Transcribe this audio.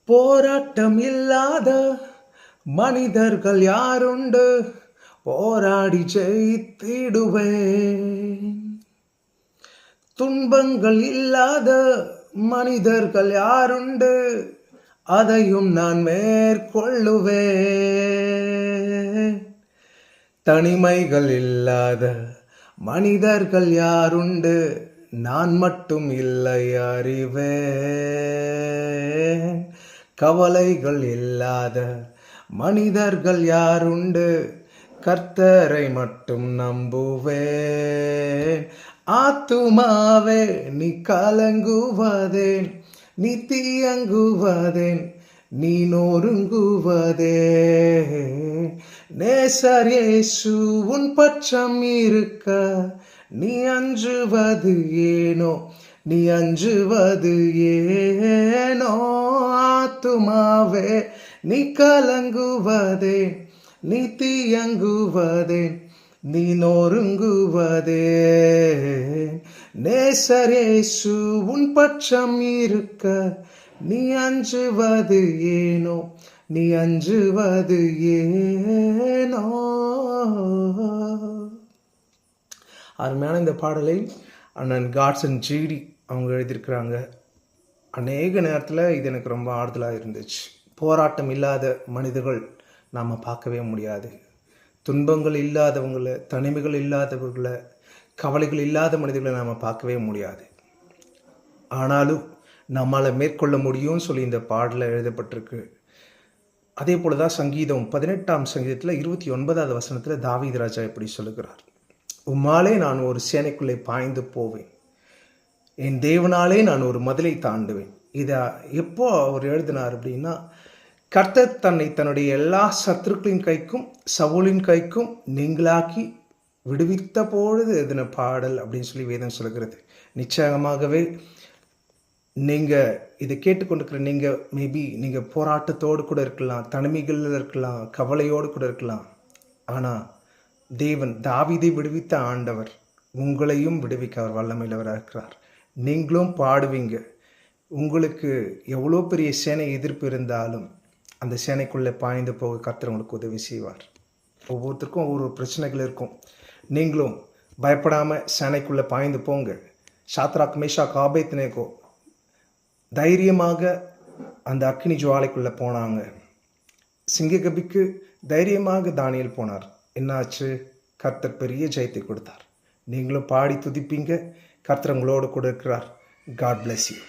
போராட்டம் இல்லாத மனிதர்கள் யாருண்டு? போராடி ஜெயித்திடுவேன். துன்பங்கள் இல்லாத மனிதர்கள் யாருண்டு? அதையும் நான் மேற்கொள்ளுவேன். தனிமைகள் இல்லாத மனிதர்கள் யாருண்டு? நான் மட்டும் இல்லை அறிவேன். கவலைகள் இல்லாத மனிதர்கள் யாருண்டு? கர்த்தரை மட்டும் நம்புவேன். ஆத்துமாவே நீ கலங்குவதேன், நீ தீயங்குவதேன், நீ நொறுங்குவதே. நேசர் இயேசு உன் பட்சம் இருக்க நீ அஞ்சுவது ஏனோ, நீ அஞ்சுவது ஏனோ. ஆத்துமாவே நீ கலங்குவதே, நீ தீயங்குவதே, நீ நொறுங்குவதே. நேசர் இயேசு உன் பட்சம் இருக்க நீ அஞ்சுவது ஏனோ, நீ அஞ்சுவது ஏனோ. அருமையான இந்த பாடலை அண்ணன் காட்சன் ஜிடி அவங்க எழுதியிருக்கிறாங்க. அநேக நேரத்தில் இது எனக்கு ரொம்ப ஆறுதலாக இருந்துச்சு. போராட்டம் இல்லாத மனிதர்கள் நாம் பார்க்கவே முடியாது. துன்பங்கள் இல்லாதவங்களை, தனிமைகள் இல்லாதவர்களை, கவலைகள் இல்லாத மனிதர்களை நாம் பார்க்கவே முடியாது. ஆனாலும் நம்மளால் மேற்கொள்ள முடியும்னு சொல்லி இந்த பாடலில் எழுதப்பட்டிருக்கு. அதே போல தான் சங்கீதம் 18ஆம் சங்கீதத்தில் 29வது வசனத்தில் தாவீது ராஜா இப்படி சொல்லுகிறார்: உம்மாலே நான் ஒரு சேனைக்குள்ளே பாய்ந்து போவேன், என் தேவனாலே நான் ஒரு மதிலை தாண்டுவேன். இதை எப்போ அவர் எழுதினார் அப்படின்னா, கர்த்தர் தன்னை தன்னுடைய எல்லா சத்துருக்களின் கைக்கும் சவுலின் கைக்கும் நீங்களாக்கி விடுவித்த பொழுது எழுதின பாடல் அப்படின்னு சொல்லி வேதம் சொல்கிறது. நிச்சயமாகவே நீங்கள் இதை கேட்டுக்கொண்டிருக்கிற நீங்கள் மேபி நீங்கள் போராட்டத்தோடு கூட இருக்கலாம், தனிமைகளில் இருக்கலாம், கவலையோடு கூட இருக்கலாம். ஆனால் தேவன் தாவீதை விடுவித்த ஆண்டவர் உங்களையும் விடுவிக்க அவர் வல்லமையுள்ளவராக இருக்கிறார். நீங்களும் பாடுவீங்க. உங்களுக்கு எவ்வளோ பெரிய சேனை எதிர்ப்பு இருந்தாலும் அந்த சேனைக்குள்ளே பாய்ந்து போக கர்த்தர் உங்களுக்கு உதவி செய்வார். ஒவ்வொருத்தருக்கும் ஒவ்வொரு பிரச்சனைகள் இருக்கும். நீங்களும் பயப்படாமல் சேனைக்குள்ளே பாய்ந்து போங்க. சாத்ராக், மேஷாக், ஆபேத்நேகோ தைரியமாக அந்த அக்கினி ஜுவாலைக்குள்ளே போனாங்க. சிங்ககபிக்கு தைரியமாக தானியேல் போனார். என்னாச்சு? கர்த்தர் பெரிய ஜெயத்தை கொடுத்தார். நீங்களும் பாடி துதிப்பீங்க. கர்த்தர் உங்களோடு கூட இருக்கிறார். God bless you.